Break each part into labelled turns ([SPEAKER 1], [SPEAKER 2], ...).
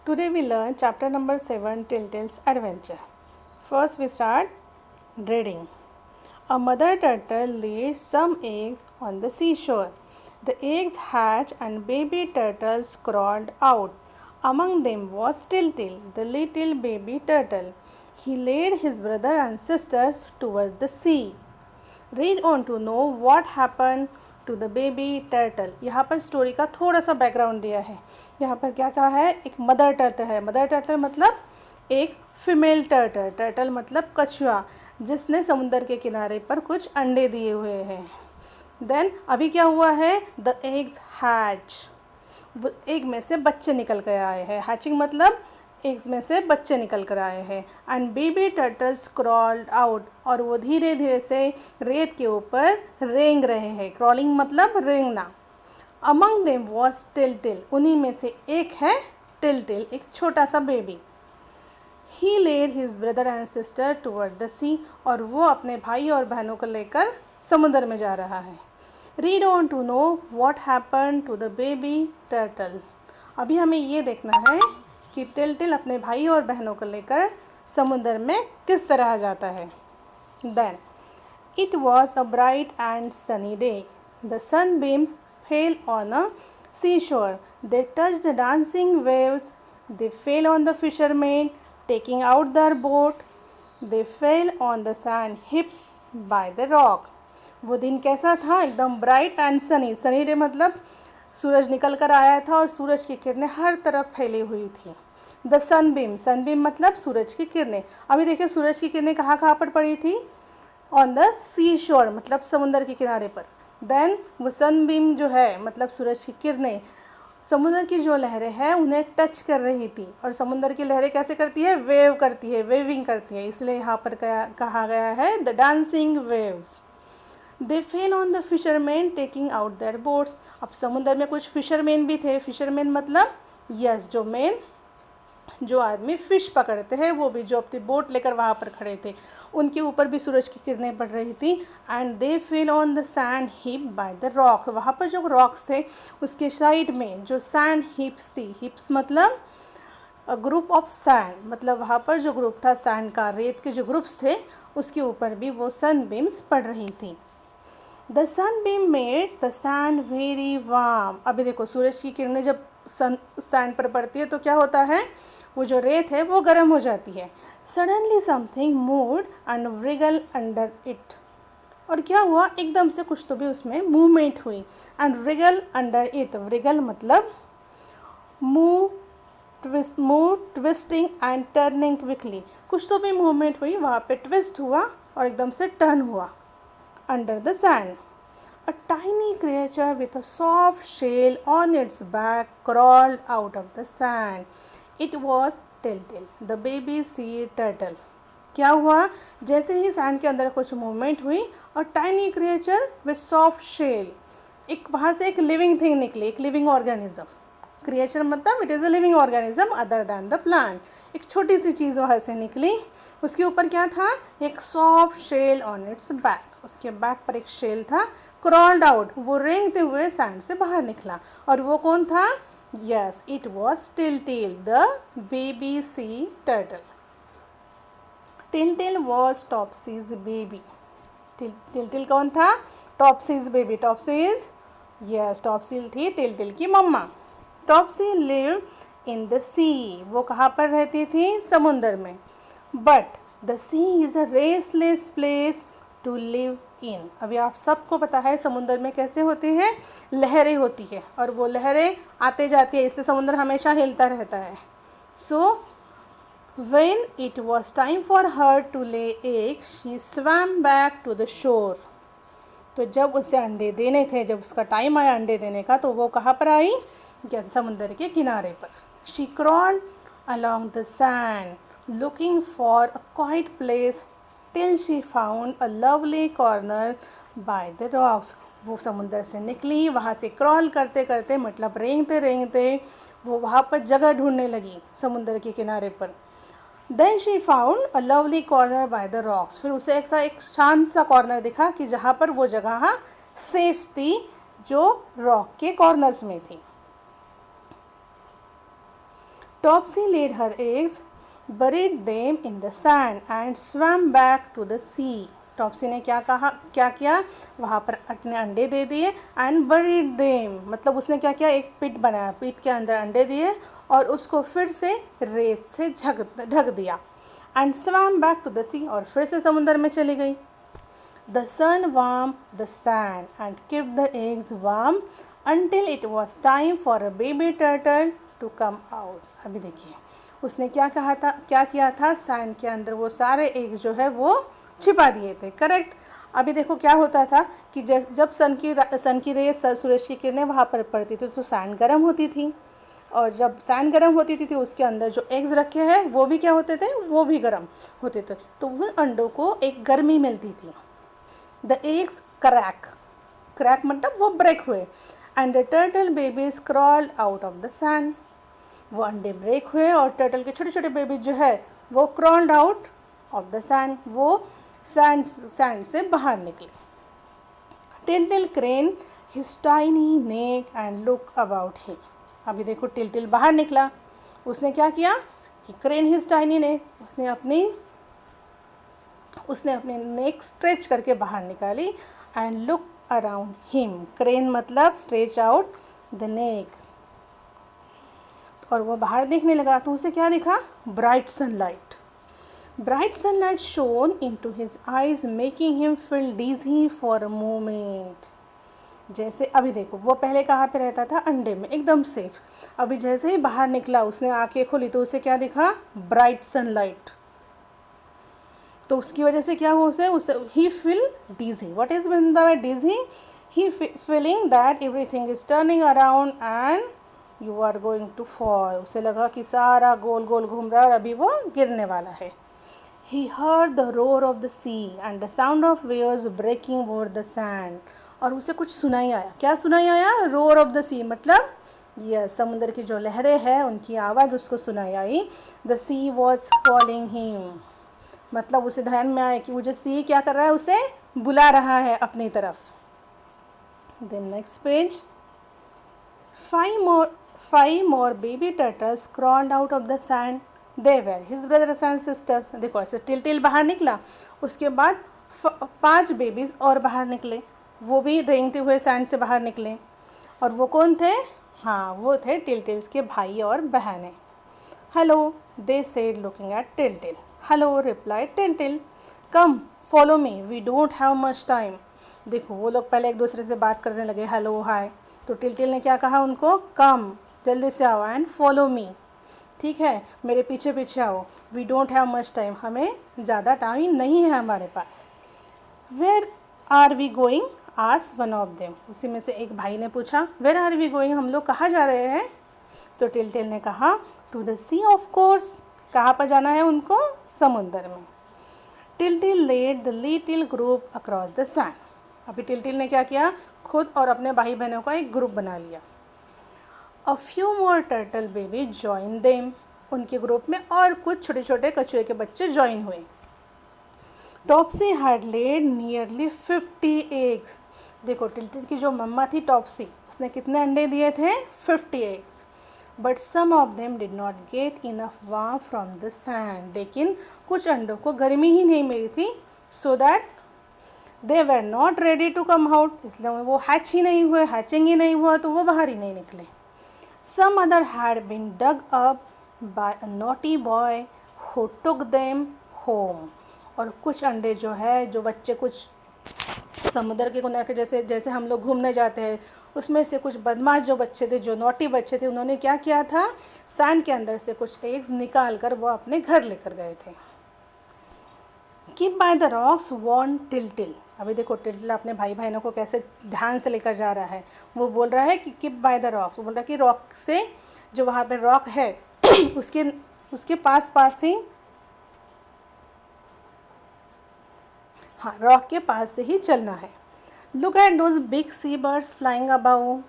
[SPEAKER 1] Today we learn chapter number 7 Telltale's Adventure. First we start reading. A mother turtle laid some eggs on the seashore. The eggs hatched and baby turtles crawled out. Among them was Telltale, the little baby turtle. He led his brother and sisters towards the sea. Read on to know what happen to the baby turtle. यहाँ पर story का थोड़ा सा background दिया है। यहाँ पर क्या कहा है, एक मदर टर्टल है। मदर टर्टल मतलब एक फीमेल टर्टल, टर्टल मतलब कछुआ, जिसने समुद्र के किनारे पर कुछ अंडे दिए हुए हैं। देन अभी क्या हुआ है, द एग्स हैच, एग में से बच्चे निकल कर आए हैं। हैचिंग मतलब एग्स में से बच्चे निकल कर आए हैं। And baby turtles crawled out, और वो धीरे धीरे से रेत के ऊपर रेंग रहे हैं। क्रॉलिंग मतलब रेंगना। अमंग देम वॉज टिलटिल, उन्हीं में से एक है टिलटिल, एक छोटा सा baby. He led his brother and sister toward the sea, और वो अपने भाई और बहनों को लेकर समुद्र में जा रहा है। Read on to know what happen to the baby turtle. अभी हमें ये देखना है कि टिलटिल अपने भाई और बहनों को लेकर समुद्र में किस तरह जाता है। Then it was a bright and sunny day. The sunbeams fell on a seashore. They touched the dancing waves. They fell on the fishermen taking out their boat. They fell on the sand heaped by the rock. वो दिन कैसा था, एकदम bright and Sunny. Sunny day मतलब सूरज निकल कर आया था और सूरज की किरणें हर तरफ फैली हुई थी। द सनबीम, सनबीम मतलब सूरज की किरणें। अभी देखिए सूरज की किरणें कहाँ कहाँ पर पड़ी थी, ऑन द सी शोर मतलब समुद्र के किनारे पर। देन वो सनबीम जो है मतलब सूरज की किरणें समुद्र की जो लहरें हैं उन्हें टच कर रही थी। और समुद्र की लहरें कैसे करती है, वेव करती है, वेविंग करती है, इसलिए यहाँ पर कहा गया है the dancing waves. They fell on the fisherman taking out their boats. अब समुद्र में कुछ फिशरमैन भी थे। फिशरमैन मतलब यस, जो आदमी फ़िश पकड़ते हैं, वो भी जो अपनी बोट लेकर वहाँ पर खड़े थे, उनके ऊपर भी सूरज की किरणें पड़ रही थी। And they fell on the sand heap by the rock. वहाँ पर जो रॉक्स थे उसके साइड में जो सैंड हीप्स थी, हीप्स मतलब ग्रुप ऑफ सैंड, मतलब वहाँ पर जो ग्रुप था सैंड का, रेत के जो ग्रुप्स थे, उसके ऊपर भी वो सनबीम्स पड़ रही थी। The Sunbeam made the sand very warm. अभी देखो सूरज की किरणें जब सैंड पर पड़ती है तो क्या होता है, वो जो रेत है वो गर्म हो जाती है। Suddenly something moved and wriggled under it. और क्या हुआ, एकदम से कुछ तो भी उसमें मूवमेंट हुई। And wriggled under it, wriggle मतलब move, twisting and turning quickly. कुछ तो भी मूवमेंट हुई, वहाँ पे ट्विस्ट हुआ और एकदम से टर्न हुआ। Under the sand a tiny creature with a soft shell on its back crawled out of the sand. It was Telltale, the baby sea turtle. क्या हुआ, जैसे ही सैंड के अंदर कुछ मूवमेंट हुई और tiny creature with soft shell, एक वहाँ से एक लिविंग थिंग निकली, एक लिविंग ऑर्गेनिज्म। क्रिएचर मतलब it is a living organism other than the plant. एक छोटी सी चीज़ वहाँ से निकली, उसके ऊपर क्या था, एक soft shell on its back, उसके बैक पर एक शेल था। क्रॉल्ड आउट, वो रेंगते हुए सैंड से बाहर निकला। और वो कौन था, yes it was Tiltil, the baby sea turtle. Tiltil was Topsy's baby. Tiltil कौन था, Topsy's baby. Topsy's, yes Topsy थी टिलटिल की mama. Topsy lived in the sea, वो कहाँ पर रहती थी, समुंदर में। But the sea is a restless place to live in. अभी आप सबको पता है समुंदर में कैसे होती हैं, लहरें होती है, और वो लहरें आते जाती है, इससे समुद्र हमेशा हिलता रहता है। So when it was time for her to lay egg she swam back to the shore. तो जब उसे अंडे देने थे, जब उसका टाइम आया अंडे देने का, तो वो कहाँ पर आई, समुद्र के किनारे पर। She crawled along the sand looking for a quite place till she found a lovely corner by the rocks. वो समुद्र से निकली, वहाँ से क्रॉल करते करते मतलब रेंगते रेंगते वो वहाँ पर जगह ढूंढने लगी समुद्र के किनारे पर। Then she found a lovely corner by the rocks. फिर उसे एक शांत सा कॉर्नर दिखा कि जहाँ पर वो जगह सेफ थी, जो रॉक के कॉर्नर्स में थी। Topsy laid her eggs, buried them in the sand and swam back to the sea. Topsy ने क्या किया, वहाँ पर अपने अंडे दे दिए एंड बरीड देम, मतलब उसने क्या किया, एक पिट बनाया, पिट के अंदर अंडे दिए और उसको फिर से रेत से ढक दिया and swam back to the sea, और फिर से समुद्र में चली गई. The sun warm the sand and keep the eggs warm until it was time for a baby turtle to come out. अभी देखिए उसने क्या किया था, सैंड के अंदर वो सारे एग जो है वो छिपा दिए थे. करेक्ट. अभी देखो क्या होता था कि जब सन की रेस सूरज की किरणें वहाँ पर पड़ती थी तो सैंड गर्म होती थी, और जब सैंड गर्म होती थी तो उसके अंदर जो एग्स रखे हैं वो भी क्या होते थे, वो भी गर्म होते थे, तो उन अंडों को एक गर्मी मिलती थी. द एग्स क्रैक मतलब वो ब्रेक हुए and the turtle babies crawled out of the sand. वो अंडे ब्रेक हुए और टर्टल के छोटे छोटे बेबी जो है वो crawled out of the sand, वो सैंड से बाहर निकले. Tiltil craned his tiny neck and look about him. अभी देखो टिल्टिल बाहर निकला, उसने क्या किया कि क्रेन हिज टाइनी नेक, उसने अपने नेक स्ट्रेच करके बाहर निकाली and look around him. Crane मतलब स्ट्रेच आउट द नेक, और वो बाहर देखने लगा तो उसे क्या दिखा, bright sunlight shone into his eyes making him feel dizzy for a moment. जैसे अभी देखो वो पहले कहाँ पे रहता था, अंडे में, एकदम सेफ. अभी जैसे ही बाहर निकला, उसने आंखें खोली तो उसे क्या दिखा, ब्राइट सनलाइट. तो उसकी वजह से क्या हुआ, उसे he feel dizzy. What is mean by dizzy, he feeling that everything is turning around and you are going to fall. उसे लगा कि सारा गोल गोल घूम रहा है और अभी वो गिरने वाला है. He heard the roar of the sea and the sound of waves breaking over the sand. और उसे कुछ सुनाई आया. क्या सुनाई आया, roar of the sea मतलब यह समुद्र की जो लहरें हैं उनकी आवाज़ उसको सुनाई आई. The sea was calling him, मतलब उसे ध्यान में आया कि वो जो सी क्या कर रहा है, उसे बुला रहा है अपनी तरफ. Then next page. Five more baby turtles crawled out of the sand. They were his brothers and sisters. देखो ऐसे टिल बाहर निकला, उसके बाद 5 बेबीज और बाहर निकले, वो भी रेंगते हुए सैंड से बाहर निकले. और वो कौन थे, हाँ वो थे टिल्स के भाई और बहनें. Hello they said looking at Till. Hello replied Till. Come follow me, we don't have much time. देखो वो लोग पहले एक दूसरे से बात करने लगे, हेलो हाय. तो टिल ने क्या कहा उनको, कम जल्दी से आओ एंड फॉलो मी. ठीक है, मेरे पीछे पीछे आओ. We don't have much time, हमें ज़्यादा टाइम नहीं है हमारे पास. Where are we going, asked one of them. उसी में से एक भाई ने पूछा, वेयर आर वी गोइंग, हम लोग कहाँ जा रहे हैं. तो टिल ने कहा, to the sea of course. कहाँ पर जाना है उनको, समुद्र में. Till led the little group across the sand. अभी टिल ने क्या किया, खुद और अपने भाई बहनों का एक ग्रुप बना लिया. A few more turtle babies joined them. उनके ग्रुप में और कुछ छोटे छोटे कछुए के बच्चे ज्वाइन हुए. Topsy had laid nearly 50 eggs. देखो टिल्टिल की जो मम्मा थी टॉप्सी, उसने कितने अंडे दिए थे, 50 eggs. But some of them did not get enough warmth from the sand. लेकिन कुछ अंडों को गर्मी ही नहीं मिली थी, so that they were not ready to come out. इसलिए वो हैचिंग ही नहीं हुआ तो वो बाहर ही नहीं निकले. Some other had been dug up by a naughty boy who took them home. और कुछ अंडे जो है, जो बच्चे कुछ समुद्र के किनारे जैसे हम लोग घूमने जाते हैं, उसमें से कुछ बदमाश जो बच्चे थे, जो नॉटी बच्चे थे, उन्होंने क्या किया था, सैंड के अंदर से कुछ एग्स निकाल कर वो अपने घर लेकर गए थे. Keep by the rocks warned Till. अभी देखो टिल अपने भाई बहनों को कैसे ध्यान से लेकर जा रहा है. वो बोल रहा है कि कीप बाय द रॉक्स, वो बोल रहा है कि रॉक से, जो वहाँ पे रॉक है उसके पास ही, हाँ रॉक के पास से ही चलना है. Look at those big sea birds flying about,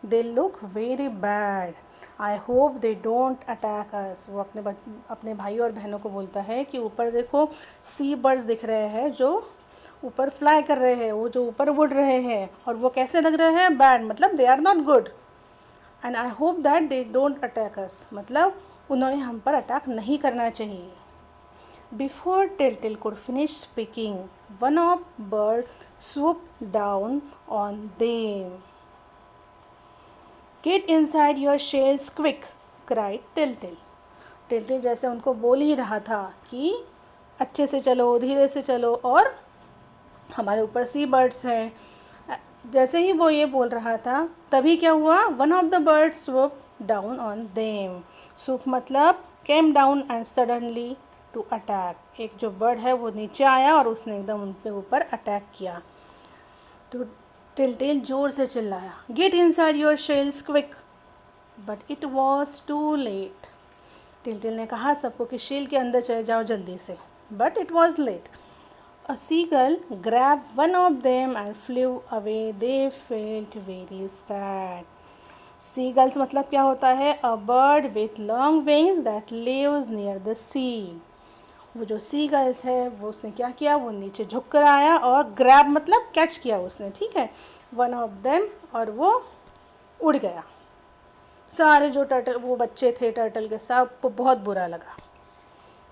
[SPEAKER 1] they look very bad. I hope they don't attack us. वो अपने भाई और बहनों को बोलता है कि ऊपर देखो सी बर्ड्स दिख रहे हैं जो ऊपर फ्लाई कर रहे हैं, वो जो ऊपर उड़ रहे हैं, और वो कैसे लग रहे हैं, बैड मतलब they are not good. And I hope that they don't attack us, मतलब उन्होंने हम पर अटैक नहीं करना चाहिए। Before Telltale could finish speaking, one of bird swooped down on them. Get inside your shells quick, cried Telltale. Telltale जैसे उनको बोल ही रहा था कि अच्छे से चलो, धीरे से चलो, और हमारे ऊपर सी बर्ड्स हैं। जैसे ही वो ये बोल रहा था तभी क्या हुआ, one of the birds swooped down on them. swoop मतलब came down and suddenly to attack. एक जो बर्ड है वो नीचे आया और उसने एकदम उनके ऊपर अटैक किया। तो टेलटेल जोर से चिल्लाया, get inside your shells quick, but it was too late. Teltel ने कहा सबको कि शेल के अंदर चले जाओ जल्दी से, but it was late. A seagull grabbed one of them and flew away. They felt very sad. Seagulls मतलब क्या होता है, a bird with long wings that lives near the sea. वो जो seagulls है वो उसने क्या किया, वो नीचे झुक कर आया और grab मतलब कैच किया उसने, ठीक है, one of them, और वो उड़ गया। सारे जो टर्टल, वो बच्चे थे टर्टल के, सबको बहुत बुरा लगा।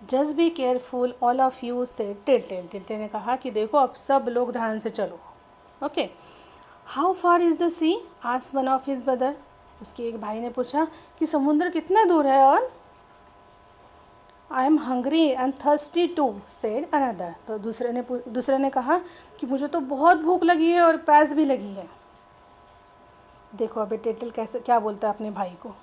[SPEAKER 1] Just be careful all of you said telltale. Telltale ने कहा कि देखो अब सब लोग ध्यान से चलो। Okay, how far is the sea, asked one of his brother. उसके एक भाई ने पूछा कि समुद्र कितना दूर है। और I am hungry and thirsty too said another. तो दूसरे ने कहा कि मुझे तो बहुत भूख लगी है और प्यास भी लगी है। देखो अभी टेलटेल कैसे क्या बोलता है अपने भाई को।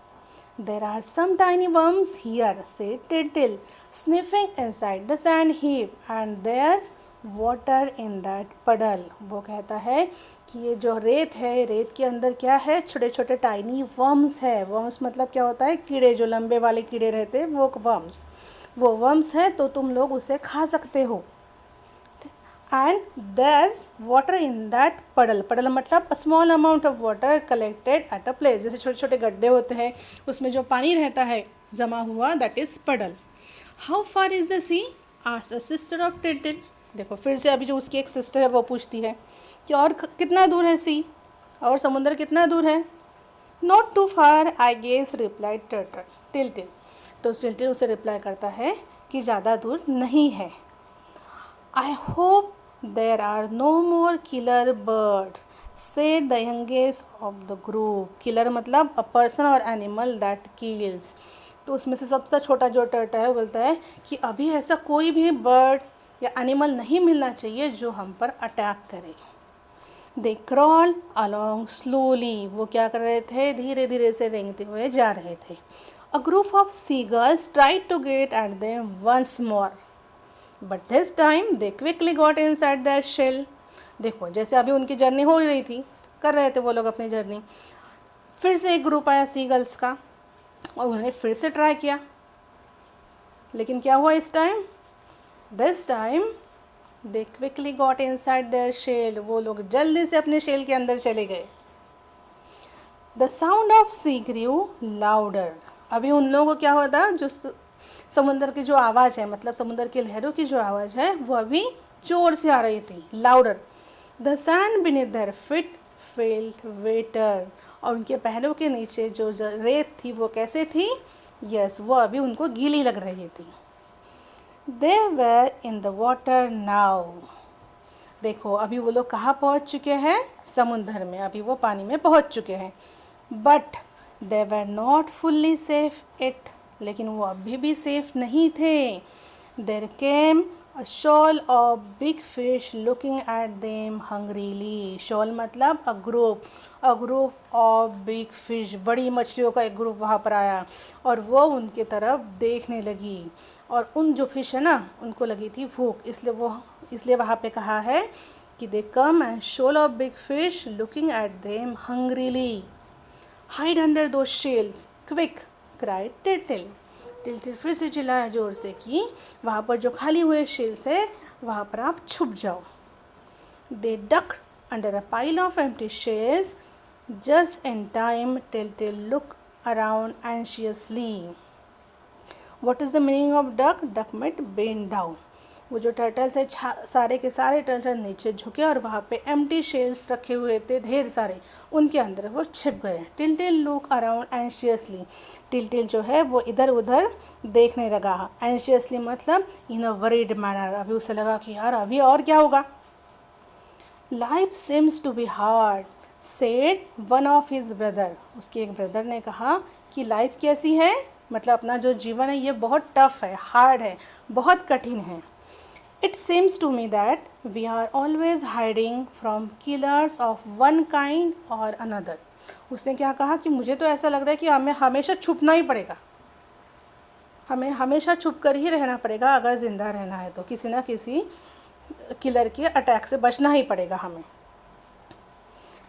[SPEAKER 1] There are some tiny worms here, said Telltale, sniffing inside the sand heap, and there's water in that puddle. वो कहता है कि ये जो रेत है, रेत के अंदर क्या है, छोटे छोटे टाइनी वर्म्स है। वर्म्स मतलब क्या होता है, कीड़े, जो लंबे वाले कीड़े रहते हैं वो वर्म्स। वो वर्म्स है तो तुम लोग उसे खा सकते हो। And there's water in that puddle. Puddle मतलब a small amount of water collected at a place. जैसे छोटे छोटे गड्ढे होते हैं उसमें जो पानी रहता है जमा हुआ, that is puddle. How far is the sea, asked a sister of Teltel. देखो फिर से अभी जो उसकी एक सिस्टर है वो पूछती है कि और कितना दूर है सी, और समुद्र कितना दूर है। Not too far I guess, replied Teltel. तो टेलटेल उसे रिप्लाई करता है कि ज़्यादा दूर नहीं है। I hope there are no more killer birds, said the youngest of the group. Killer मतलब a person or animal that kills. तो उसमें से सबसे छोटा जो टर्टल है बोलता है कि अभी ऐसा कोई भी बर्ड या एनिमल नहीं मिलना चाहिए जो हम पर अटैक करे। They crawled along slowly. वो क्या कर रहे थे, धीरे धीरे से रेंगते हुए जा रहे थे। A group of seagulls tried to get at them once more. But this time they quickly got inside their shell. देखो जैसे अभी उनकी जर्नी हो रही थी, कर रहे थे वो लोग अपनी जर्नी, फिर से एक ग्रुप आया सीगल्स का और उन्होंने फिर से ट्राई किया। लेकिन क्या हुआ इस time, this time they quickly got inside their shell. वो लोग जल्दी से अपने शेल के अंदर चले गए। The sound of sea grew louder. अभी उन लोगों को क्या होता, जो समुद्र की जो आवाज़ है, मतलब समुद्र की लहरों की जो आवाज़ है वो अभी ज़ोर से आ रही थी, louder. The sand beneath their feet felt waiter. और उनके पैरों के नीचे जो रेत थी वो कैसे थी, यस वो अभी उनको गीली लग रही थी। दे वर इन द वाटर नाउ। देखो अभी वो लोग कहाँ पहुँच चुके हैं, समुद्र में, अभी वो पानी में पहुँच चुके हैं। But they were not fully safe it. लेकिन वो अभी भी सेफ नहीं थे। There came a shoal of big fish looking at them hungrily. Shoal मतलब a group of big fish, बड़ी मछलियों का एक ग्रुप वहाँ पर आया और वो उनके तरफ देखने लगी। और उन जो फिश है ना उनको लगी थी भूख, इसलिए वहाँ पे कहा है कि they come and shoal of big fish looking at them hungrily. Hide under those shells quick, cried Tiltil. Tiltil फिर से चिल्लाया जोर से कि वहाँ पर जो खाली हुए शेल्स है वहाँ पर आप छुप जाओ। They duck under a pile of empty shells just in time. Tiltil look around anxiously. What is the meaning of duck? Duck meant bend down. वो जो टर्टल्स है सारे के सारे टर्टल नीचे झुके और वहाँ पे एम्प्टी शेल्स रखे हुए थे ढेर सारे, उनके अंदर वो छिप गए। टिलटिल लुक अराउंड एंशियसली, टिलटिल जो है वो इधर उधर देखने लगा। एंशियसली मतलब इन अ वरीड मैनर, अभी उसे लगा कि यार अभी और क्या होगा। Life seems to be hard said one of his brother, उसके एक ब्रदर ने कहा कि लाइफ कैसी है, मतलब अपना जो जीवन है ये बहुत टफ है, हार्ड है, बहुत कठिन है। It seems to me that we are always hiding from killers of one kind or another. उसने क्या कहा कि मुझे तो ऐसा लग रहा है कि हमें हमेशा छुपना ही पड़ेगा, हमें हमेशा छुप कर ही रहना पड़ेगा, अगर ज़िंदा रहना है तो किसी ना किसी किलर के अटैक से बचना ही पड़ेगा हमें।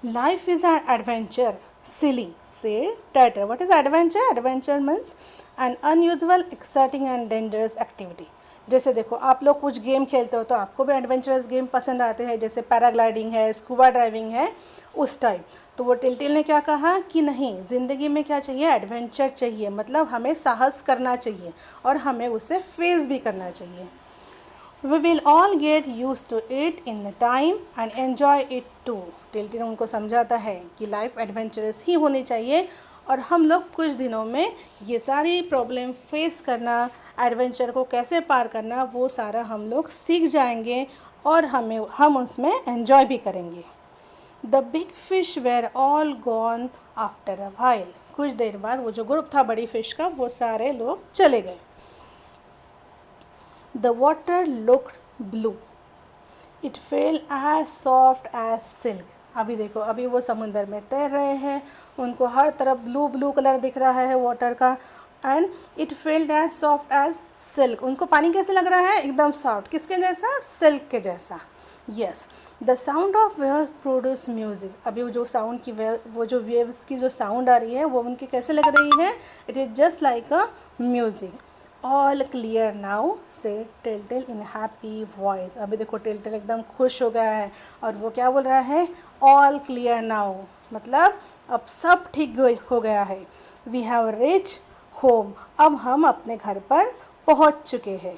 [SPEAKER 1] लाइफ इज़ एन एडवेंचर सिली से टाइटर। What is adventure? Adventure means an unusual exciting and dangerous activity. जैसे देखो आप लोग कुछ गेम खेलते हो तो आपको भी एडवेंचरस गेम पसंद आते हैं, जैसे पैराग्लाइडिंग है, स्कूबा ड्राइविंग है, उस टाइप। तो वो टिलटिल ने क्या कहा कि नहीं, ज़िंदगी में क्या चाहिए, एडवेंचर चाहिए, मतलब हमें साहस करना चाहिए और हमें उसे फेस भी करना चाहिए। We will all get used to it in the time and enjoy it too. टिलटिल उनको समझाता है कि लाइफ एडवेंचरस ही होनी चाहिए और हम लोग कुछ दिनों में ये सारी प्रॉब्लम फेस करना, एडवेंचर को कैसे पार करना, वो सारा हम लोग सीख जाएंगे और हम उसमें एंजॉय भी करेंगे। The big fish were all gone after a while, कुछ देर बाद वो जो ग्रुप था बड़ी फिश का वो सारे लोग चले गए। The water looked blue. It felt as soft as silk. अभी देखो, अभी वो समुंदर में तैर रहे हैं, उनको हर तरफ ब्लू ब्लू कलर दिख रहा है वाटर का। And it felt as soft as silk, उनको पानी कैसे लग रहा है, एकदम सॉफ्ट, किसके जैसा, सिल्क के जैसा। Yes, the sound of waves produce music, अभी वो जो साउंड की वो जो वेव्स की जो साउंड आ रही है वो उनकी कैसे लग रही है, it is just like a music. All clear now से टिलटिल इन हैप्पी वॉइस, अभी देखो टिलटिल एकदम खुश हो गया है और वो क्या बोल रहा है, ऑल क्लियर नाउ, मतलब अब सब ठीक हो गया है। वी हैव रीच होम, अब हम अपने घर पर पहुंच चुके हैं।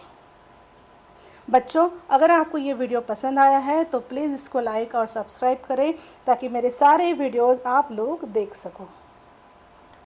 [SPEAKER 1] बच्चों, अगर आपको ये वीडियो पसंद आया है तो प्लीज़ इसको लाइक और सब्सक्राइब करें ताकि मेरे सारे वीडियोज़ आप लोग देख सको।